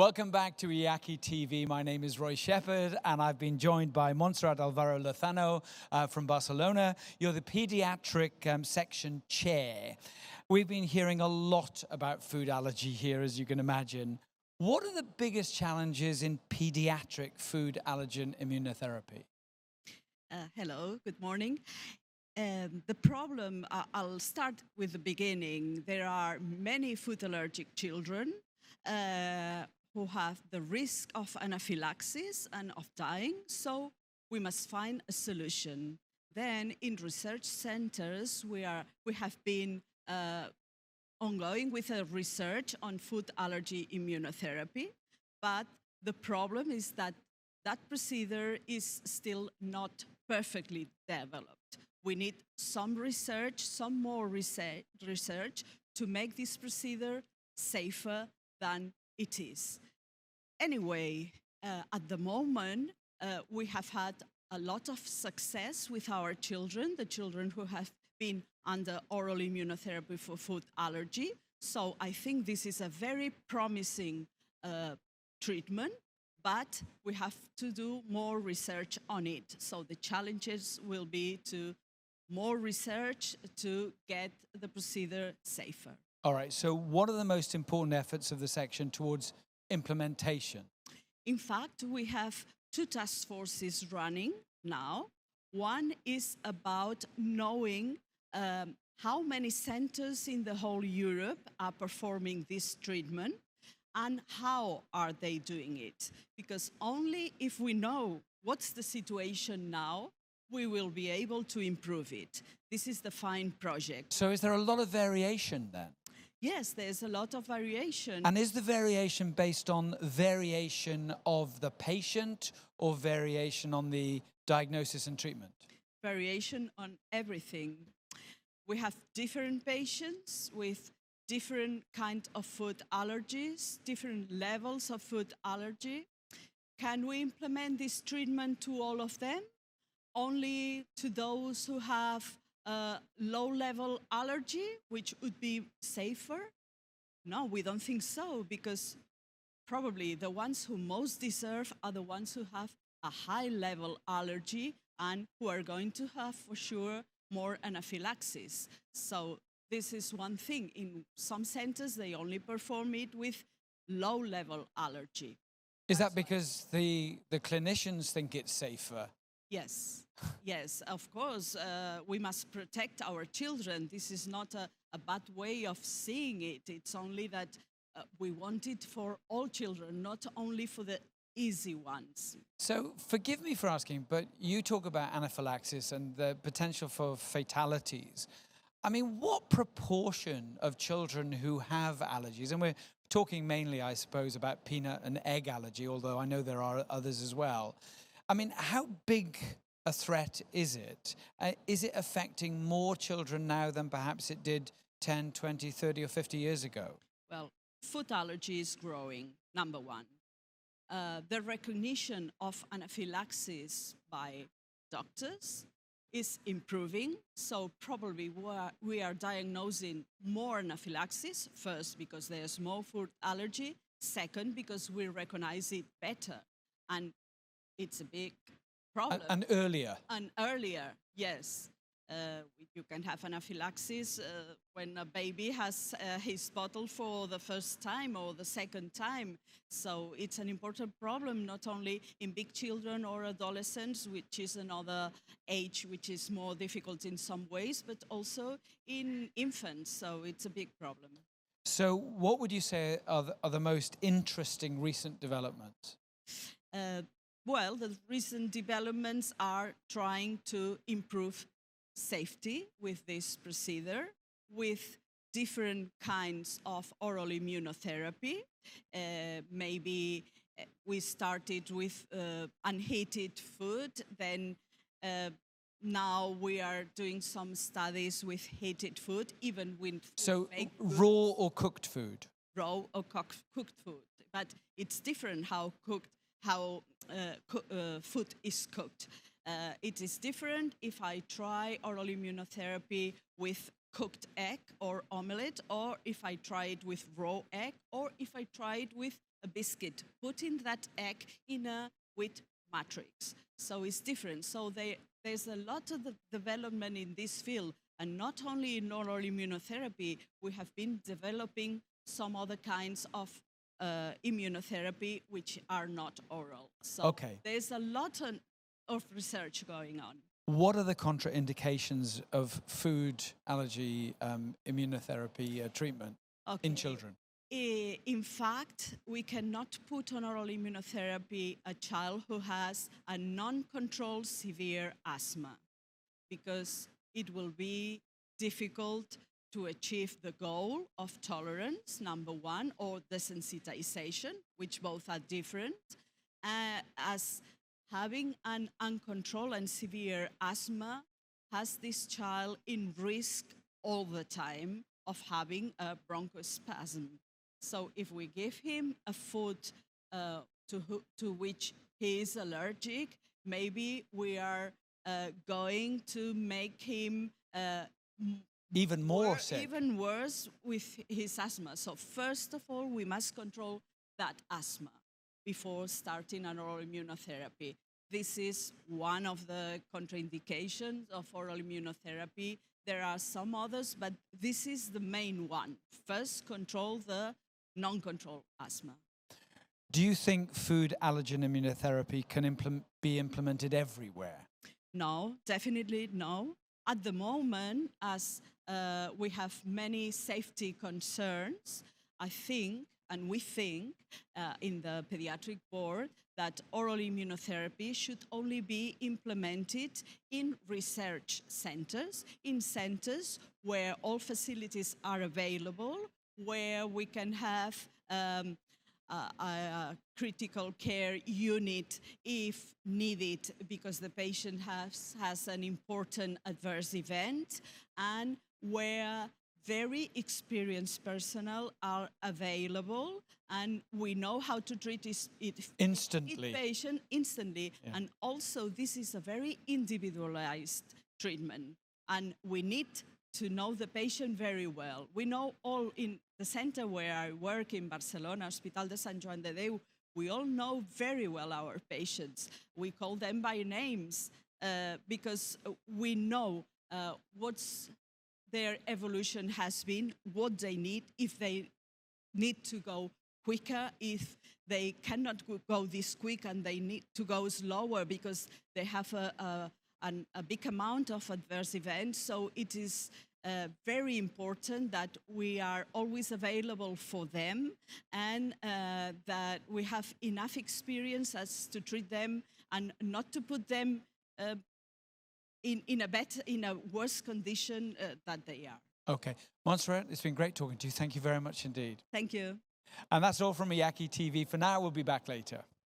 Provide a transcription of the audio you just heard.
Welcome back to IACI TV. My name is Roy Shepherd, and I've been joined by Montserrat Alvaro Lozano from Barcelona. You're the Pediatric section chair. We've been hearing a lot about food allergy here, as you can imagine. What are the biggest challenges in pediatric food allergen immunotherapy? Hello, good morning. The problem, I'll start with the beginning. There are many food allergic children who have the risk of anaphylaxis and of dying, so we must find a solution. Then in research centers, we have been ongoing with a research on food allergy immunotherapy, but the problem is that that procedure is still not perfectly developed. We need some research, some more research to make this procedure safer than it is. Anyway, at the moment, we have had a lot of success with our children, the children who have been under oral immunotherapy for food allergy. So I think this is a very promising treatment, but we have to do more research on it. So the challenges will be to more research to get the procedure safer. All right, so what are the most important efforts of the section towards implementation? In fact, we have two task forces running now. One is about knowing how many centers in the whole Europe are performing this treatment and how are they doing it. Because only if we know what's the situation now, we will be able to improve it. This is the FINE project. So is there a lot of variation then? Yes, there's a lot of variation. And is the variation based on variation of the patient or variation on the diagnosis and treatment? Variation on everything. We have different patients with different kinds of food allergies, different levels of food allergy. Can we implement this treatment to all of them? Only to those who have low-level allergy, which would be safer? No, we don't think so, because probably the ones who most deserve are the ones who have a high-level allergy and who are going to have, for sure, more anaphylaxis. So this is one thing. In some centers, they only perform it with low-level allergy. Is that because the clinicians think it's safer? Yes, yes, of course, we must protect our children. This is not a bad way of seeing it. It's only that we want it for all children, not only for the easy ones. So forgive me for asking, but you talk about anaphylaxis and the potential for fatalities. I mean, what proportion of children who have allergies, and we're talking mainly, I suppose, about peanut and egg allergy, although I know there are others as well. I mean, how big a threat is it? Is it affecting more children now than perhaps it did 10, 20, 30 or 50 years ago? Well, food allergy is growing, number one. The recognition of anaphylaxis by doctors is improving, so probably we are diagnosing more anaphylaxis, first because there's more food allergy, second because we recognize it better. And it's a big problem. And earlier. And earlier, yes. You can have anaphylaxis when a baby has his bottle for the first time or the second time. So it's an important problem, not only in big children or adolescents, which is another age which is more difficult in some ways, but also in infants. So it's a big problem. So what would you say are the most interesting recent developments? Well, the recent developments are trying to improve safety with this procedure, with different kinds of oral immunotherapy. Maybe we started with unheated food, then now we are doing some studies with heated food, even with raw or cooked food? Raw or cooked food, but it's different how food is cooked. It is different if I try oral immunotherapy with cooked egg or omelette, or if I try it with raw egg, or if I try it with a biscuit, putting that egg in a wheat matrix. So it's different. So there's a lot of the development in this field, and not only in oral immunotherapy, we have been developing some other kinds of immunotherapy which are not oral. So Okay. there's a lot of research going on. What are the contraindications of food allergy immunotherapy treatment in children? In fact, we cannot put on oral immunotherapy a child who has a non-controlled severe asthma, because it will be difficult to achieve the goal of tolerance, number one, or desensitization, which both are different, as having an uncontrolled and severe asthma has this child in risk all the time of having a bronchospasm. So if we give him a food to which he is allergic, maybe we are going to make him Even more sick. even worse with his asthma. So first of all, we must control that asthma before starting an oral immunotherapy. This is one of the contraindications of oral immunotherapy. There are some others, but this is the main one. First, control the non-controlled asthma. Do you think food allergen immunotherapy can be implemented everywhere? No, definitely no. At the moment, as we have many safety concerns, I think, and we think in the pediatric board, that oral immunotherapy should only be implemented in research centers, in centers where all facilities are available, where we can have a critical care unit if needed, because the patient has an important adverse event, and where very experienced personnel are available, and we know how to treat it Instantly. patient instantly. Yeah. And also, this is a very individualized treatment, and we need to know the patient very well. We know all in the center where I work in Barcelona, Hospital de Sant Joan de Déu, we all know very well our patients. We call them by names because we know what's their evolution has been, what they need, if they need to go quicker, if they cannot go this quick and they need to go slower because they have a big amount of adverse events. So it is very important that we are always available for them, and that we have enough experience as to treat them and not to put them in a worse condition that they are. Okay. Montserrat, it's been great talking to you. Thank you very much indeed. Thank you. And that's all from Miyaki TV. For now, we'll be back later.